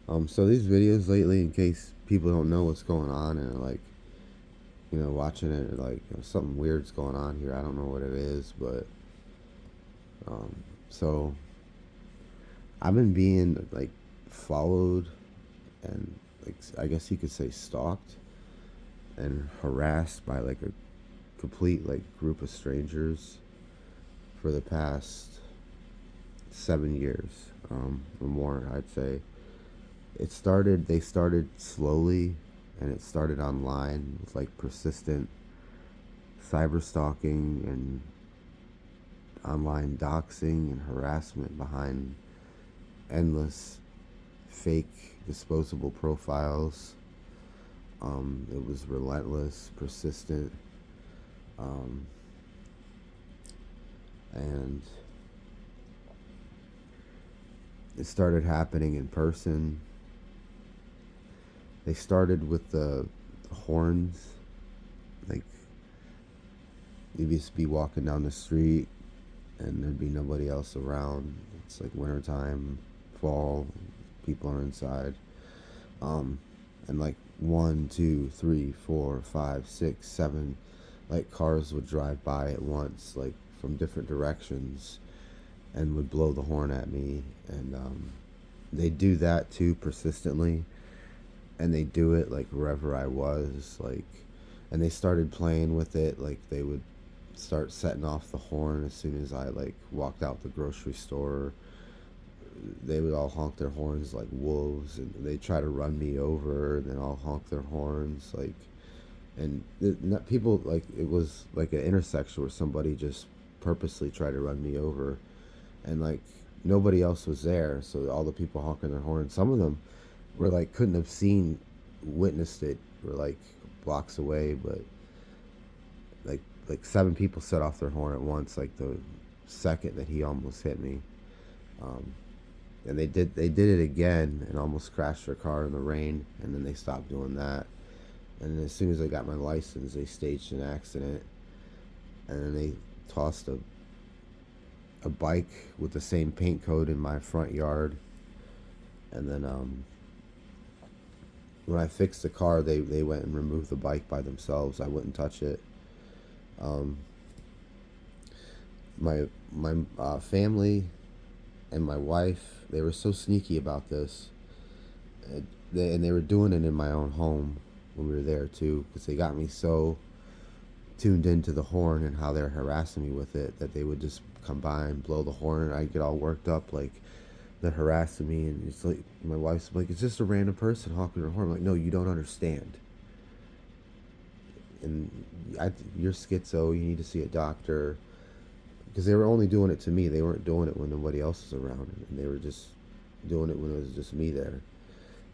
So these videos lately, in case people don't know what's going on and are like, watching it, or like something weird's going on here. I don't know what it is, but um, so I've been being like followed and like I guess you could say stalked and harassed by like a complete like group of strangers for the past 7 years, or more. I'd say they started slowly, and it started online with like persistent cyber stalking and online doxing and harassment behind endless fake disposable profiles. It was relentless, persistent, um, and it started happening in person. They started with the horns. Like, you'd just be walking down the street and there'd be nobody else around. It's like wintertime, fall, people are inside. Um, and like one, two, three, four, five, six, seven, like cars would drive by at once, like from different directions, and would blow the horn at me. And they do that too persistently, and they do it like wherever I was, like, and they started playing with it. Like they would start setting off the horn as soon as I like walked out the grocery store. They would all honk their horns like wolves, and they try to run me over, and then all honk their horns like. And people, like, it was like an intersection where somebody just purposely tried to run me over, and like nobody else was there, so all the people honking their horns, some of them were like couldn't have seen, witnessed it, were like blocks away, but like seven people set off their horn at once, like the second that he almost hit me. Um, and they did it again and almost crashed their car in the rain, and then they stopped doing that. And as soon as I got my license, they staged an accident, and then they tossed a bike with the same paint coat in my front yard. And then when I fixed the car, they went and removed the bike by themselves. I wouldn't touch it. Um, my family and my wife, they were so sneaky about this. And they were doing it in my own home when we were there too, because they got me so tuned into the horn and how they're harassing me with it that they would just come by and blow the horn, and I get all worked up like they're harassing me. And it's like my wife's like, it's just a random person honking their horn. I'm like, no, you don't understand. And you're schizo. You need to see a doctor, because they were only doing it to me. They weren't doing it when nobody else was around, and they were just doing it when it was just me there,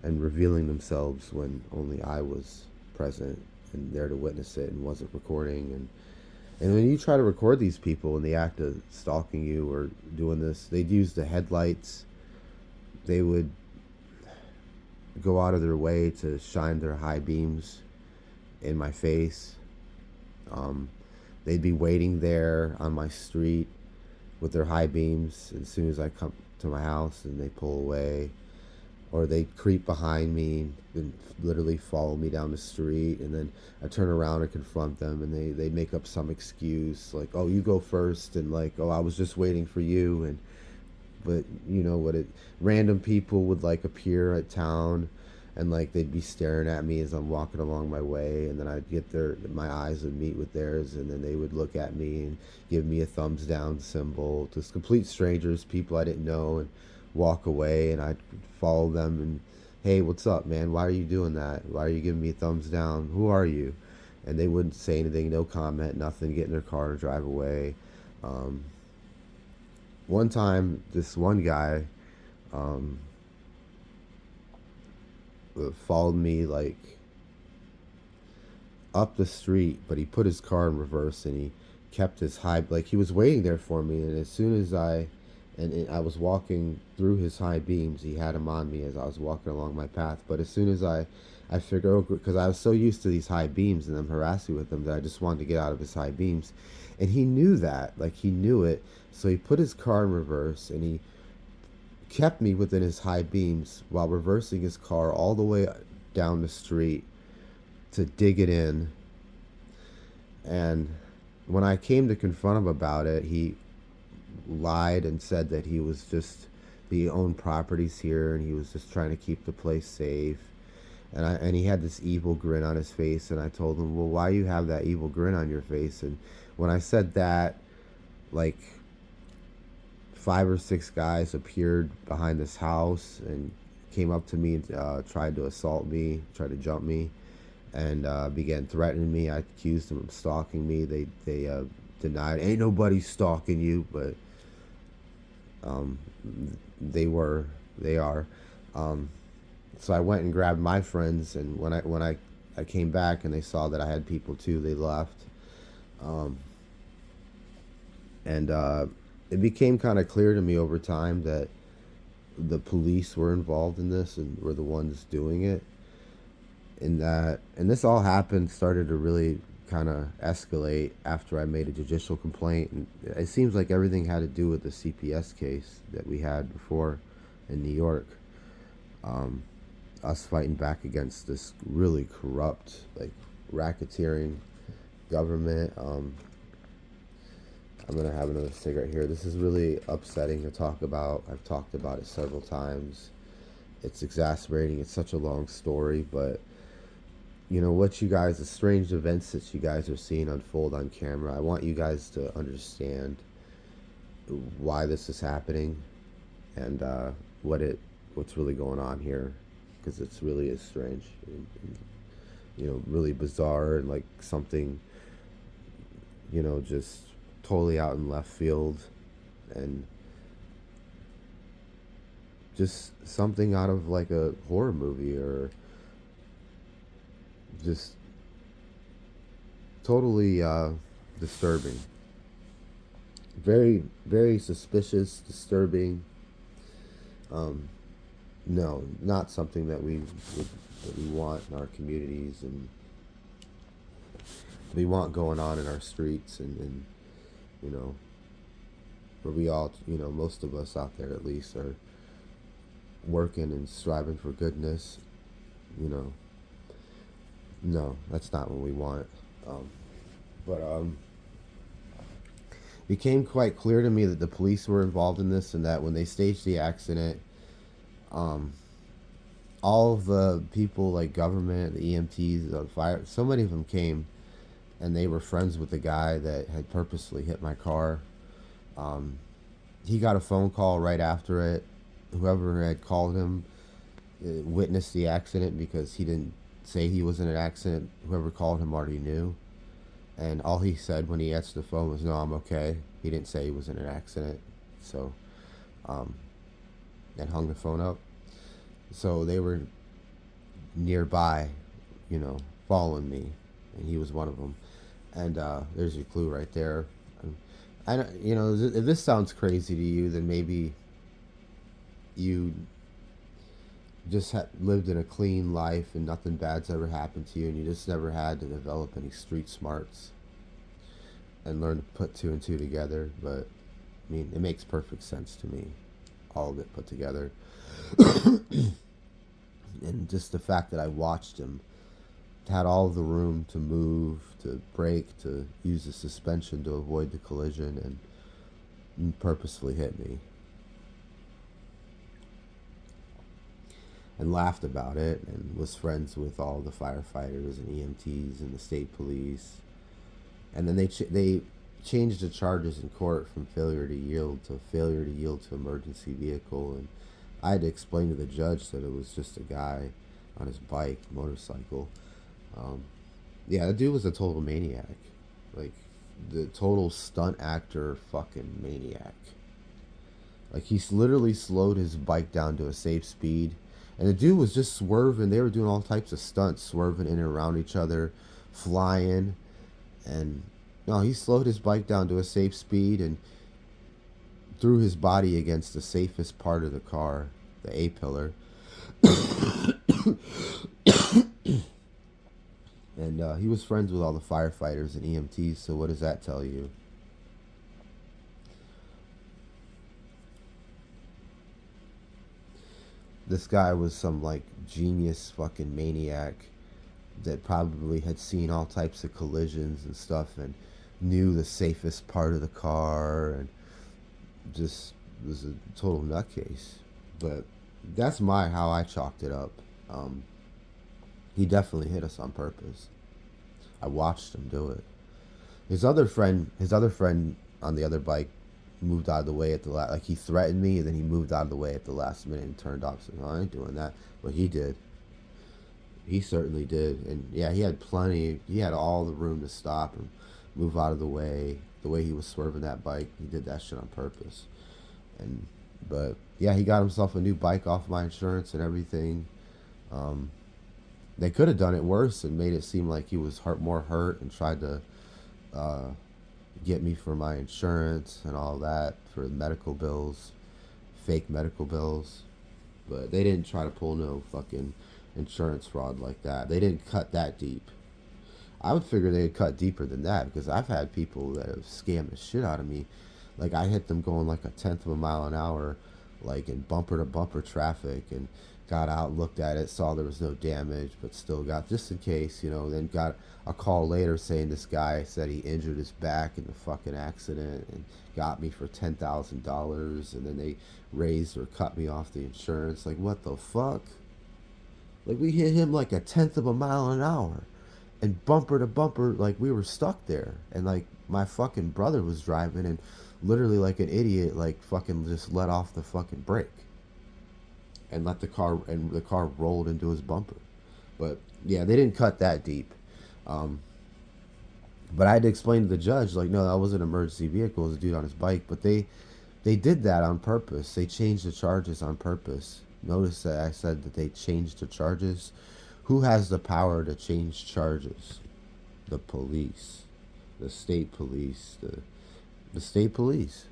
and revealing themselves when only I was present and there to witness it and wasn't recording. And when you try to record these people in the act of stalking you or doing this, they'd use the headlights. They would go out of their way to shine their high beams in my face. Um, they'd be waiting there on my street with their high beams as soon as I come to my house, and they pull away. Or they creep behind me and literally follow me down the street, and then I turn around and confront them, and they make up some excuse like, oh, you go first, and like, oh, I was just waiting for you. And but you know what, it random people would like appear at town, and like they'd be staring at me as I'm walking along my way, and then I'd get my eyes would meet with theirs, and then they would look at me and give me a thumbs down symbol to complete strangers, people I didn't know, and walk away. And I'd follow them and, hey, what's up, man? Why are you doing that? Why are you giving me a thumbs down? Who are you? And they wouldn't say anything, no comment, nothing, get in their car and drive away. um, One time, this one guy um, followed me like up the street, but he put his car in reverse, and he kept his high, like he was waiting there for me. And as soon as I was walking through his high beams, he had him on me as I was walking along my path. But as soon as I figured, oh, because I was so used to these high beams and them harassing with them, that I just wanted to get out of his high beams. And he knew that, like he knew it. So he put his car in reverse, and he kept me within his high beams while reversing his car all the way down the street to dig it in. And when I came to confront him about it, he lied and said that he owned properties here and he was just trying to keep the place safe. And he had this evil grin on his face, and I told him, "Well, why you have that evil grin on your face?" And when I said that, like 5 or 6 guys appeared behind this house and came up to me and tried to assault me, tried to jump me, and began threatening me. I accused them of stalking me. They denied, "Ain't nobody stalking you," but um, they are. Um, so I went and grabbed my friends, and when I came back and they saw that I had people too, they left. Um, and it became kind of clear to me over time that the police were involved in this and were the ones doing it. And this all happened, started to really kind of escalate after I made a judicial complaint, and it seems like everything had to do with the CPS case that we had before in New York. Um, Us fighting back against this really corrupt, like racketeering government. I'm gonna have another cigarette here. This is really upsetting to talk about. I've talked about it several times. It's exasperating. It's such a long story, but what you guys, the strange events that you guys are seeing unfold on camera. I want you guys to understand why this is happening and what's really going on here, because it's really is strange, and really bizarre, and like something just totally out in left field, and just something out of like a horror movie, or just totally disturbing. Very, very suspicious, disturbing. Um, no, not something that we want in our communities, and we want going on in our streets, and you know where we all, most of us out there at least, are working and striving for goodness. you know no, that's not what we want. But became quite clear to me that the police were involved in this, and that when they staged the accident, um, all of the people, like government, the EMTs, the fire, so many of them came, and they were friends with the guy that had purposely hit my car. Um, he got a phone call right after it. Whoever had called him witnessed the accident, because he didn't say he was in an accident. Whoever called him already knew. And all he said when he answered the phone was, "No, I'm okay." He didn't say he was in an accident. So, um, and hung the phone up. So they were nearby, following me, and he was one of them. And there's your clue right there. I don't, if this sounds crazy to you, then maybe you just lived in a clean life and nothing bad's ever happened to you, and you just never had to develop any street smarts and learn to put two and two together. But I mean, it makes perfect sense to me, all of it put together. And just the fact that I watched him, had all of the room to move, to brake, to use the suspension to avoid the collision, and purposefully hit me, and laughed about it, and was friends with all the firefighters and EMTs and the state police. And then they changed the charges in court from failure to yield to emergency vehicle. And I had to explain to the judge that it was just a guy on his bike, motorcycle. Yeah, that dude was a total maniac. Like, the total stunt actor fucking maniac. Like, he literally slowed his bike down to a safe speed. And the dude was just swerving. They were doing all types of stunts, swerving in and around each other, flying. And no, he slowed his bike down to a safe speed and threw his body against the safest part of the car, the A-pillar. And he was friends with all the firefighters and EMTs, so what does that tell you? this guy was some like genius fucking maniac that probably had seen all types of collisions and stuff and knew the safest part of the car and just was a total nutcase. But that's how I chalked it up. Um, he definitely hit us on purpose. I watched him do it. His other friend on the other bike moved out of the way at the last. Like he threatened me, and then he moved out of the way at the last minute and turned off. So no, I ain't doing that. But he did. He certainly did. And yeah, he had plenty. He had all the room to stop and move out of the way. The way he was swerving that bike, he did that shit on purpose. And but yeah, he got himself a new bike off my insurance and everything. Um, they could have done it worse and made it seem like he was more hurt and tried to uh, get me for my insurance and all that for medical bills, fake medical bills. But they didn't try to pull no fucking insurance fraud like that. They didn't cut that deep. I would figure they'd cut deeper than that because I've had people that have scammed the shit out of me. Like I hit them going like a tenth of a mile an hour, like in bumper to bumper traffic, and got out, looked at it, saw there was no damage, but still got just in case, Then got a call later saying this guy said he injured his back in the fucking accident and got me for $10,000, and then they raised or cut me off the insurance. Like what the fuck? Like we hit him like a tenth of a mile an hour and bumper to bumper, like we were stuck there. And like my fucking brother was driving and literally like an idiot, like fucking just let off the fucking brake and the car rolled into his bumper. But yeah, they didn't cut that deep. Um, but I had to explain to the judge, like, no, that wasn't an emergency vehicle, it was a dude on his bike. But they did that on purpose. They changed the charges on purpose. Notice that I said that they changed the charges. Who has the power to change charges? The police, the state police, the state police.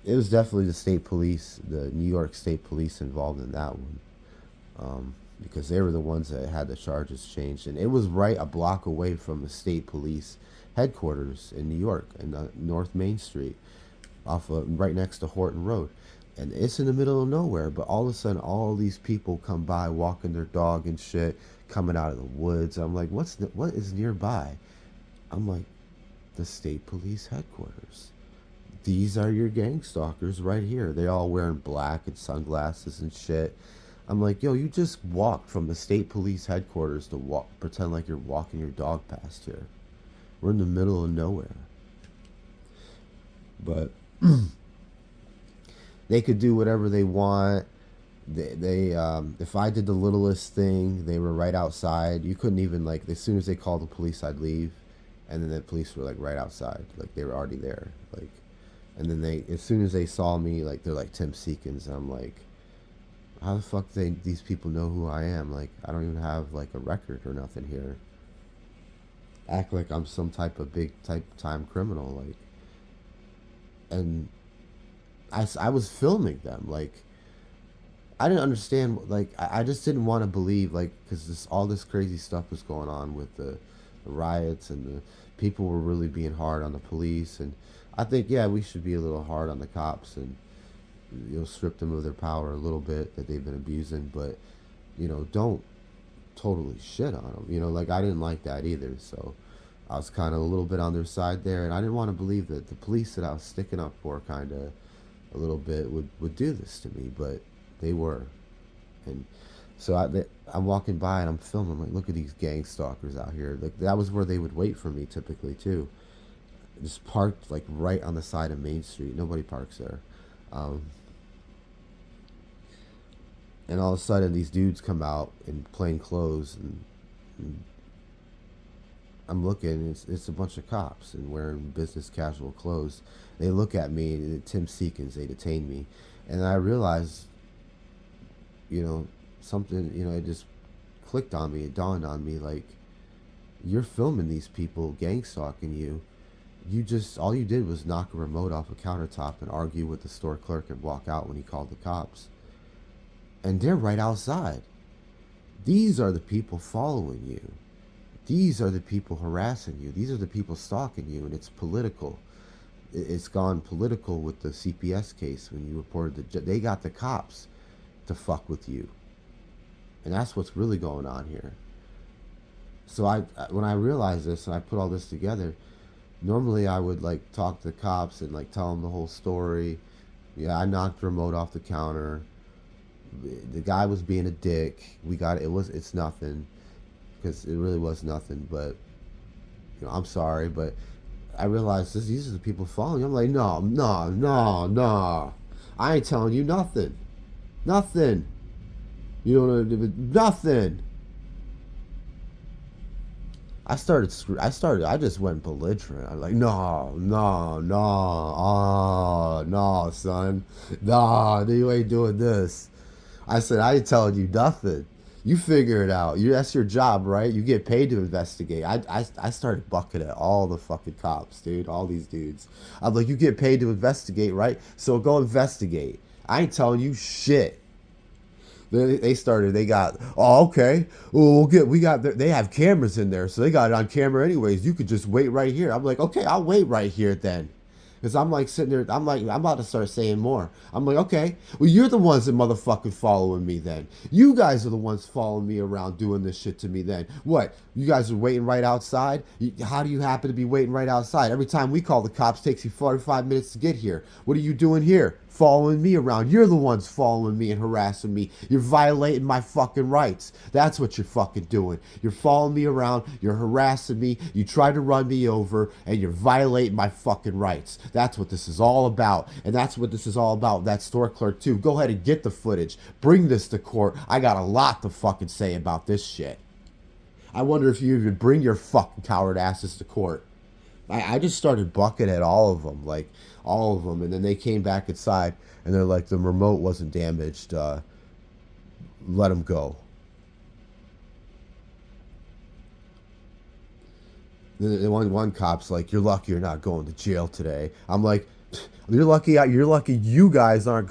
It was definitely the state police, the New York State Police involved in that one, because they were the ones that had the charges changed, and it was right a block away from the state police headquarters in New York, in North Main Street, off of right next to Horton Road. And it's in the middle of nowhere, but all of a sudden, all these people come by walking their dog and shit, coming out of the woods. I'm like, what is nearby? I'm like, the state police headquarters. These are your gang stalkers right here. They all wearing black and sunglasses and shit. I'm like, yo, you just walked from the state police headquarters to pretend like you're walking your dog past here. We're in the middle of nowhere. But they could do whatever they want. They if I did the littlest thing, they were right outside. You couldn't even like as soon as they called the police, I'd leave, and then the police were like right outside, like they were already there, like. And then as soon as they saw me, like they're like Tim Seekins, and I'm like, how the fuck these people know who I am? Like I don't even have like a record or nothing here. Act like I'm some type of big time criminal, like. And I was filming them, like I didn't understand, like I just didn't want to believe, like because all this crazy stuff was going on with the riots and the people were really being hard on the police, and I think yeah we should be a little hard on the cops and strip them of their power a little bit that they've been abusing, but don't totally shit on them. Like I didn't like that either, so I was kind of a little bit on their side there, and I didn't want to believe that the police that I was sticking up for kind of a little bit would do this to me, but they were. And so I'm walking by and I'm filming. I'm like, look at these gang stalkers out here. Like that was where they would wait for me typically too. Just parked like right on the side of Main Street. Nobody parks there. Um, and all of a sudden, these dudes come out in plain clothes, and I'm looking. It's a bunch of cops and wearing business casual clothes. They look at me. And Tim Seekins. They detain me, and I realize, something. It just clicked on me. It dawned on me like, you're filming these people gang stalking you. All you did was knock a remote off a countertop and argue with the store clerk and walk out when he called the cops. And they're right outside. These are the people following you. These are the people harassing you. These are the people stalking you, and it's political. It's gone political with the CPS case when you reported they got the cops to fuck with you. And that's what's really going on here. So when I realized this and I put all this together, normally I would like talk to the cops and like tell them the whole story. Yeah, I knocked the remote off the counter. The guy was being a dick. We got it. It's nothing, because it really was nothing. But I'm sorry. But I realized these are the people following. I'm like, no, no, no, no. I ain't telling you nothing. Nothing. You don't know nothing. I just went belligerent. I'm like, no, no, no, oh, no, son. No, you ain't doing this. I said, I ain't telling you nothing. You figure it out. That's your job, right? You get paid to investigate. I started bucking at all the fucking cops, dude. All these dudes. I'm like, you get paid to investigate, right? So go investigate. I ain't telling you shit. They started. They got. Oh, okay. Well, they have cameras in there, so they got it on camera anyways. You could just wait right here. I'm like, okay, I'll wait right here then. Because I'm like sitting there, I'm about to start saying more. I'm like, okay, well, you're the ones that motherfucking following me then. You guys are the ones following me around doing this shit to me then. What? You guys are waiting right outside? How do you happen to be waiting right outside? Every time we call the cops, it takes you 45 minutes to get here. What are you doing here? Following me around. You're the ones following me and harassing me. You're violating my fucking rights. That's what you're fucking doing. You're following me around. You're harassing me. You try to run me over, and you're violating my fucking rights. That's what this is all about. And that's what this is all about. That store clerk, too. Go ahead and get the footage. Bring this to court. I got a lot to fucking say about this shit. I wonder if you even bring your fucking coward asses to court. I just started bucking at all of them, like all of them, and then they came back inside and they're like, the remote wasn't damaged. Let them go. Then one cop's like, you're lucky you're not going to jail today. I'm like, you're lucky you guys aren't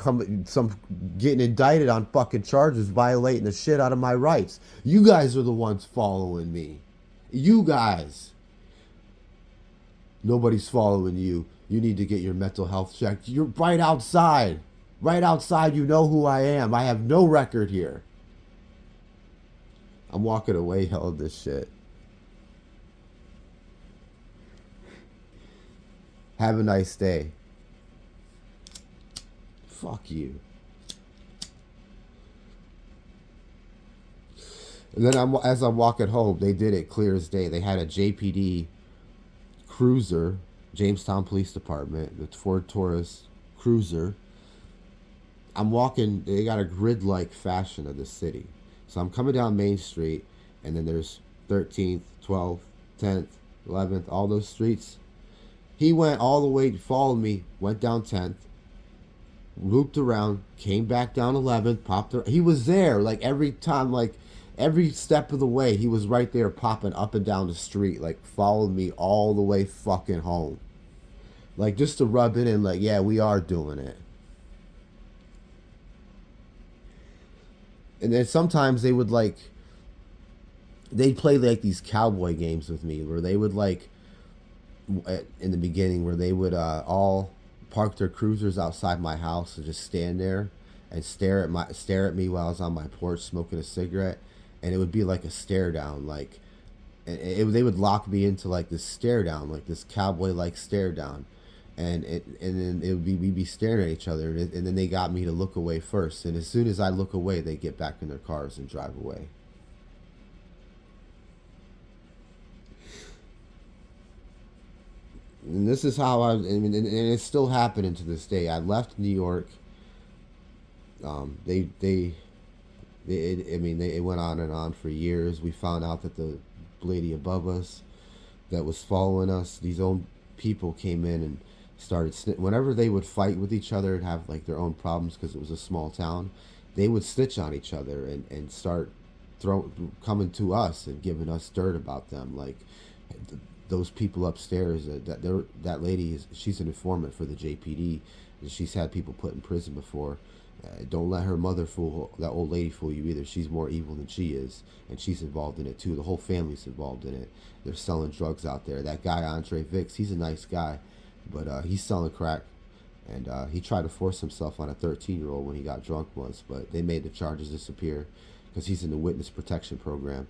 getting indicted on fucking charges violating the shit out of my rights. You guys are the ones following me. You guys. Nobody's following you. You need to get your mental health checked. You're right outside. Right outside, you know who I am. I have no record here. I'm walking away hell of this shit. Have a nice day. Fuck you. And then as I'm walking home, they did it clear as day. They had a JPD cruiser, Jamestown Police Department, the Ford Taurus cruiser. I'm walking, they got a grid-like fashion of the city. So I'm coming down Main Street, and then there's 13th, 12th, 10th, 11th, all those streets. He went all the way, followed me, went down 10th, looped around, came back down 11th, popped around. He was there, like every time, like every step of the way, he was right there popping up and down the street, like followed me all the way fucking home. Like just to rub it in, like, yeah, we are doing it. And then sometimes they'd play like these cowboy games with me where they would like, in the beginning, where they would all park their cruisers outside my house and just stand there and stare at me while I was on my porch smoking a cigarette. And it would be like a stare down, like they would lock me into like this stare down, like this cowboy like stare down, and then we'd be staring at each other, and then they got me to look away first, and as soon as I look away, they get back in their cars and drive away. And this is how and it's still happening to this day. I left New York. It went on and on for years. We found out that the lady above us that was following us, these own people came in and started, whenever they would fight with each other and have like their own problems because it was a small town, they would snitch on each other and start coming to us and giving us dirt about them. Like those people upstairs, that lady, she's an informant for the JPD. She's had people put in prison before. Don't let her mother that old lady fool you either. She's more evil than she is, and she's involved in it too. The whole family's involved in it. They're selling drugs out there. That guy Andre Vicks, he's a nice guy, but he's selling crack, And he tried to force himself on a 13-year-old when he got drunk once, but they made the charges disappear because he's in the witness protection program.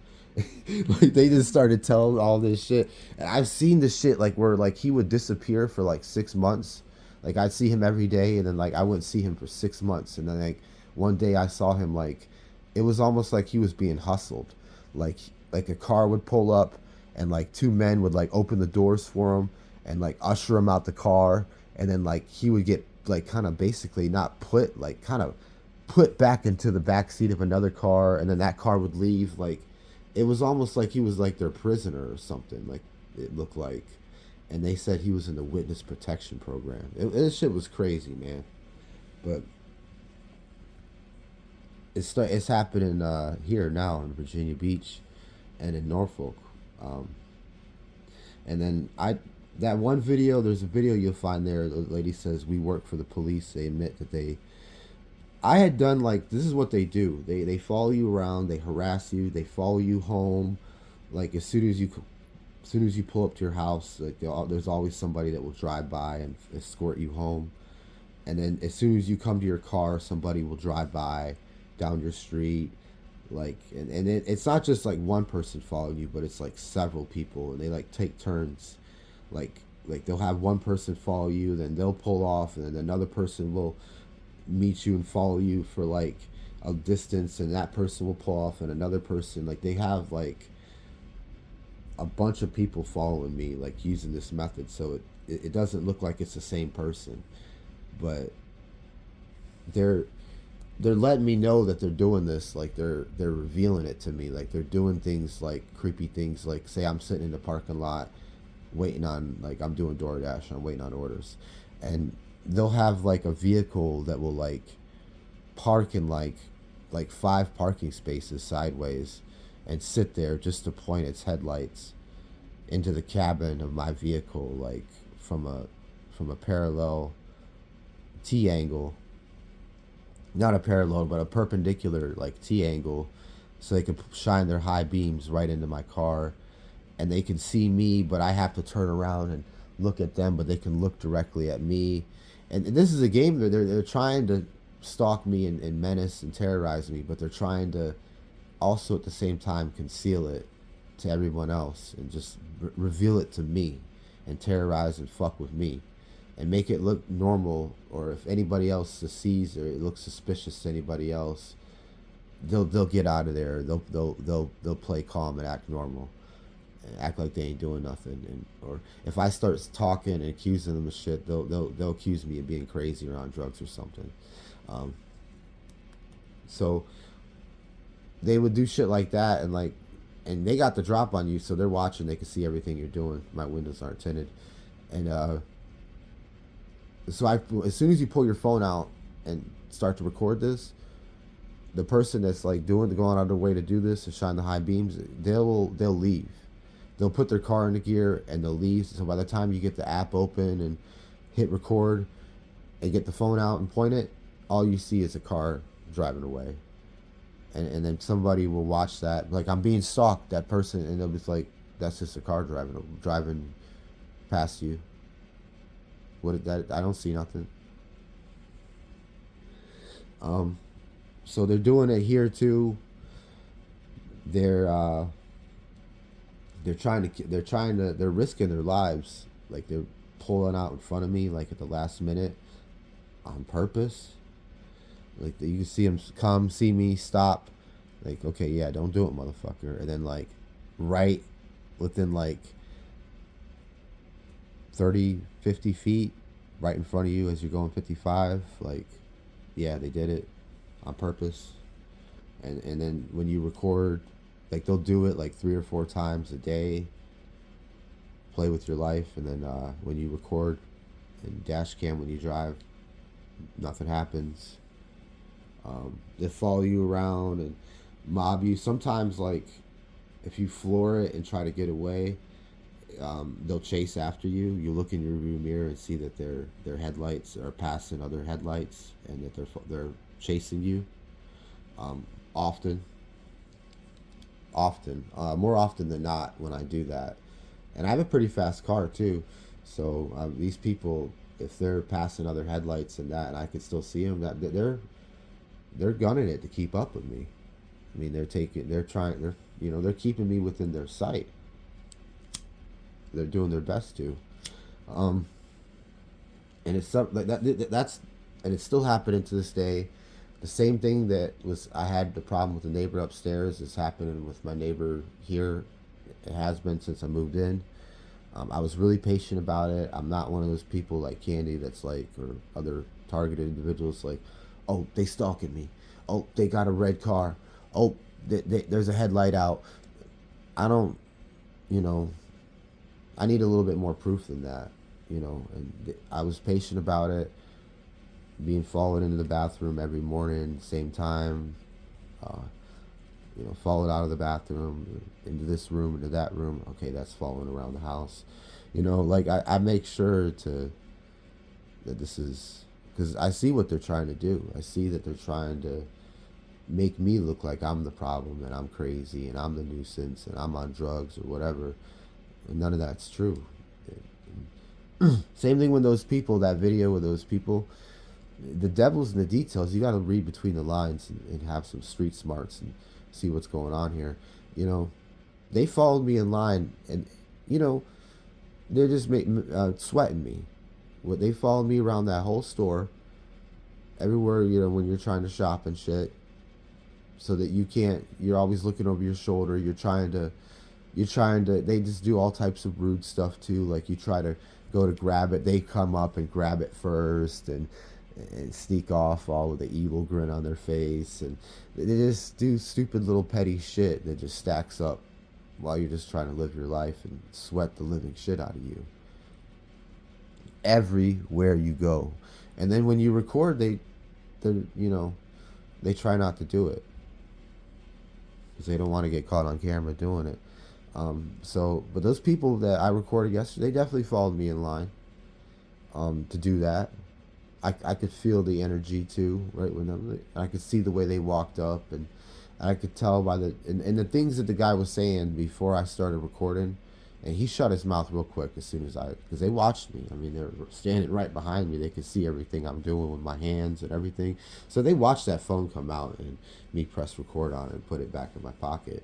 Like they just started telling all this shit. And I've seen this shit like where like he would disappear for like 6 months. Like I'd see him every day, and then like I wouldn't see him for 6 months, and then like one day I saw him like it was almost like he was being hustled. Like a car would pull up, and like two men would like open the doors for him and like usher him out the car, and then like he would get like kind of basically not put like kind of put back into the back seat of another car, and then that car would leave. Like it was almost like he was like their prisoner or something, like it looked like. And they said he was in the witness protection program. This shit was crazy, man. But it's happening here now in Virginia Beach and in Norfolk. Um, and then that one video, there's a video you'll find there. The lady says, "We work for the police." They admit that I had done like this is what they do. They follow you around, they harass you, they follow you home. Like as soon as you pull up to your house, like there's always somebody that will drive by and escort you home. And then as soon as you come to your car, somebody will drive by down your street. Like and it's not just like one person following you, but it's like several people, and they like take turns. Like they'll have one person follow you, then they'll pull off, and then another person will meet you and follow you for like a distance, and that person will pull off, and another person, like they have like a bunch of people following me, like using this method, so it doesn't look like it's the same person. But they're they're letting me know that they're doing this, like they're revealing it to me, like they're doing things like creepy things, like say I'm sitting in the parking lot waiting on, like I'm doing DoorDash, I'm waiting on orders, and they'll have like a vehicle that will like park in like five parking spaces sideways and sit there just to point its headlights into the cabin of my vehicle, like from a parallel T angle, not a parallel but a perpendicular like T angle, so they can shine their high beams right into my car, and they can see me, but I have to turn around and look at them, but they can look directly at me. And this is a game that they're trying to stalk me and menace and terrorize me, but they're trying to also at the same time conceal it to everyone else and just reveal it to me and terrorize and fuck with me and make it look normal. Or if anybody else sees or it looks suspicious to anybody else, they'll get out of there. They'll play calm and act normal, and act like they ain't doing nothing. And or if I start talking and accusing them of shit, they'll accuse me of being crazy or on drugs or something. Um, so they would do shit like that, and like, and they got the drop on you, so they're watching. They can see everything you're doing. My windows aren't tinted, and so as soon as you pull your phone out and start to record this, the person that's like going out of their way to do this and shine the high beams, they'll leave. They'll put their car into gear and they'll leave. So by the time you get the app open and hit record and get the phone out and point it, all you see is a car driving away. And then somebody will watch that, like I'm being stalked, that person, and they'll be like, that's just a car driving past you. What that? I don't see nothing. So they're doing it here too. They're they're risking their lives, like they're pulling out in front of me like at the last minute on purpose. Like you can see them come, see me, stop. Like, okay, yeah, don't do it, motherfucker. And then like right within like 30, 50 feet, right in front of you as you're going 55, like, yeah, they did it on purpose. And then when you record, like they'll do it like 3 or 4 times a day. Play with your life, and then when you record and dash cam when you drive, nothing happens. They follow you around and mob you. Sometimes, like, if you floor it and try to get away, they'll chase after you. You look in your rearview mirror and see that their headlights are passing other headlights, and that they're chasing you. Often, more often than not when I do that. And I have a pretty fast car too, so these people, if they're passing other headlights and that, and I could still see them, that they're gunning it to keep up with me. I mean, they're keeping me within their sight. They're doing their best to. Um, and it's something like that. That's and it's still happening to this day. The same thing that was I had the problem with the neighbor upstairs is happening with my neighbor here. It has been since I moved in. I was really patient about it. I'm not one of those people like Candy that's like, or other targeted individuals like, oh, they stalking me. Oh, they got a red car. Oh, there's a headlight out. I don't, you know, I need a little bit more proof than that, And I was patient about it, being followed into the bathroom every morning, same time, uh, followed out of the bathroom, into this room, into that room. Okay, that's following around the house. Like I make sure that this is, because I see what they're trying to do. I see that they're trying to make me look like I'm the problem and I'm crazy and I'm the nuisance and I'm on drugs or whatever. And none of that's true. Same thing with those people, that video with those people. The devil's in the details. You got to read between the lines and have some street smarts and see what's going on here. They followed me in line and, you know, they're just sweating me. They followed me around that whole store, everywhere, when you're trying to shop and shit, so that you're always looking over your shoulder. They just do all types of rude stuff too. Like you try to go to grab it, they come up and grab it first and sneak off all with the evil grin on their face. And they just do stupid little petty shit that just stacks up while you're just trying to live your life and sweat the living shit out of you. Everywhere you go. And then when you record, they try not to do it because they don't want to get caught on camera doing it. But those people that I recorded yesterday, they definitely followed me in line to do that. I could feel the energy too, right? I could see the way they walked up, and I could tell by the things that the guy was saying before I started recording. And he shut his mouth real quick as soon as because they watched me. I mean, they're standing right behind me. They could see everything I'm doing with my hands and everything. So they watched that phone come out and me press record on it and put it back in my pocket.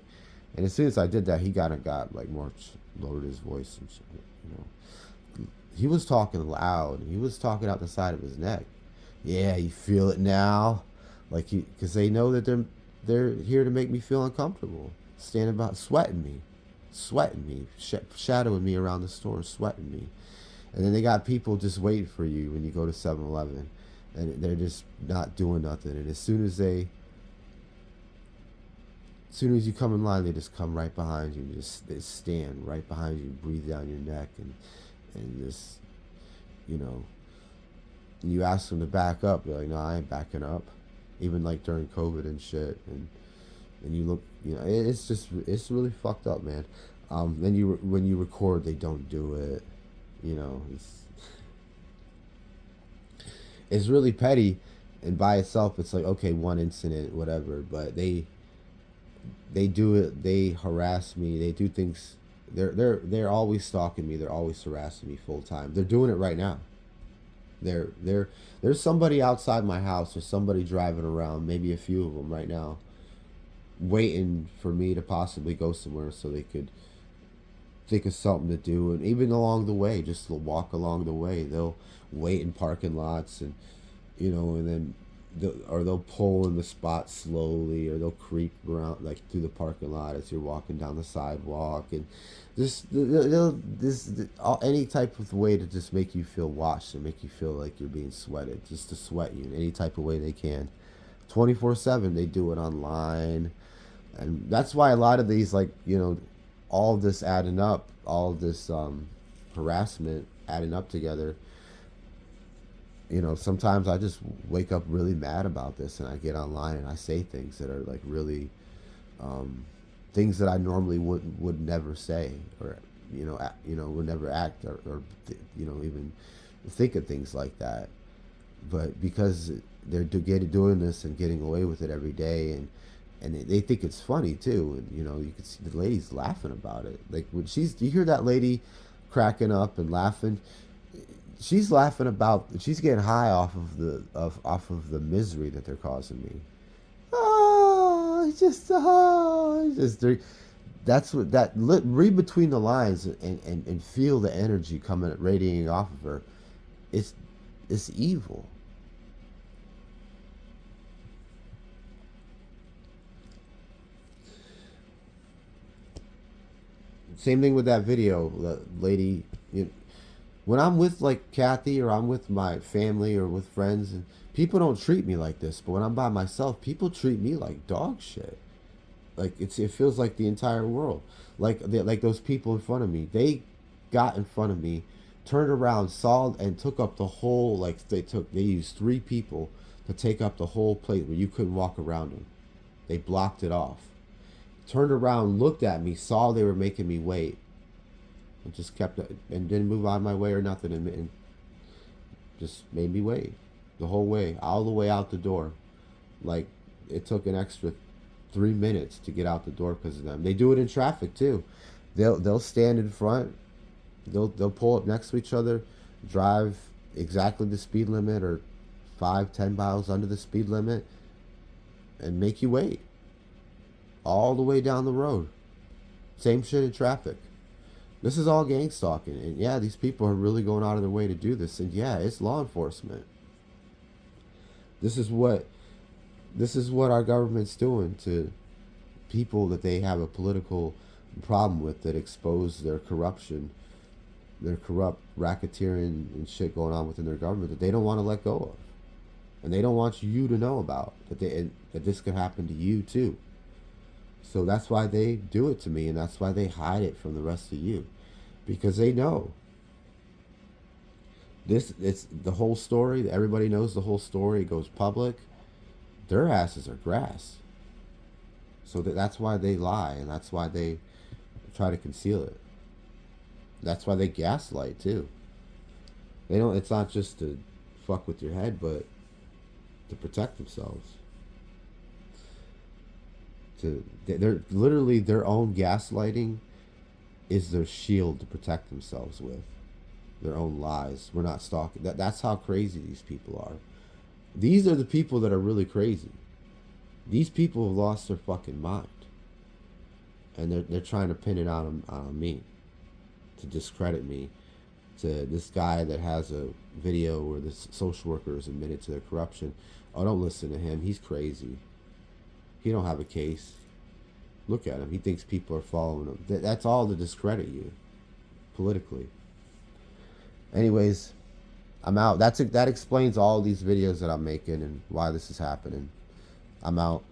And as soon as I did that, he got like more lowered his voice and shit, He was talking loud. He was talking out the side of his neck. Yeah, you feel it now, because they know that they're here to make me feel uncomfortable, standing about sweating me, shadowing me around the store, sweating me. And then they got people just waiting for you when you go to 7-Eleven, and they're just not doing nothing. And as soon as you come in line, they just come right behind you. They stand right behind you, breathe down your neck, and just, you ask them to back up. They're like, no, I ain't backing up. Even like during COVID and shit. And you look, it's really fucked up, man. Then when you record, they don't do it. It's really petty, and by itself, it's like, okay, one incident, whatever. But they do it. They harass me. They do things. They're always stalking me. They're always harassing me full time. They're doing it right now. There's somebody outside my house or somebody driving around, maybe a few of them right now, waiting for me to possibly go somewhere so they could think of something to do. And even along the way, just to walk along the way, they'll wait in parking lots and then they'll pull in the spot slowly, or they'll creep around like through the parking lot as you're walking down the sidewalk, and just any type of way to just make you feel watched and make you feel like you're being sweated, just to sweat you in any type of way they can. 24/7, they do it online. And that's why a lot of these, all this adding up, all this harassment adding up together, sometimes I just wake up really mad about this, and I get online and I say things that are like really things that I normally would never say, or would never act, or even think of things like that. But because they're doing this and getting away with it every day, and they think it's funny too, and you can see the lady's laughing about it. Like when you hear that lady cracking up and laughing, she's laughing about, she's getting high off of the misery that they're causing me. Oh, it's just that's what that read between the lines and feel the energy coming radiating off of her. It's it's evil. Same thing with that video, the lady. You know, when I'm with like Kathy or I'm with my family or with friends, and people don't treat me like this, but when I'm by myself, people treat me like dog shit. Like it feels like the entire world. Like those people in front of me, they got in front of me, turned around, saw and took up the whole, like they used three people to take up the whole plate where you couldn't walk around them. They blocked it off. Turned around, looked at me, saw they were making me wait, and just kept it and didn't move out of my way or nothing, and just made me wait the whole way, all the way out the door. Like it took an extra 3 minutes to get out the door because of them. They do it in traffic too. They'll stand in front. They'll pull up next to each other, drive exactly the speed limit or 5-10 miles under the speed limit, and make you wait all the way down the road. Same shit in traffic. This is all gang stalking, and yeah, these people are really going out of their way to do this, and yeah, it's law enforcement. This is what this is what our government's doing to people that they have a political problem with, that expose their corruption, their corrupt racketeering and shit going on within their government that they don't want to let go of, and they don't want you to know about that this could happen to you too. So that's why they do it to me, and that's why they hide it from the rest of you, because they know this. It's the whole story. Everybody knows the whole story. It goes public. Their asses are grass. So that's why they lie, and that's why they try to conceal it. That's why they gaslight too. They don't. It's not just to fuck with your head, but to protect themselves. They're literally their own gaslighting is their shield to protect themselves with. Their own lies. We're not stalking. That's how crazy these people are. These are the people that are really crazy. These people have lost their fucking mind, and they're trying to pin it on me, to discredit me, to this guy that has a video where the social workers admitted to their corruption. Oh, don't listen to him. He's crazy. He don't have a case. Look at him. He thinks people are following him. That's all to discredit you politically. Anyways, I'm out. That explains all these videos that I'm making and why this is happening. I'm out.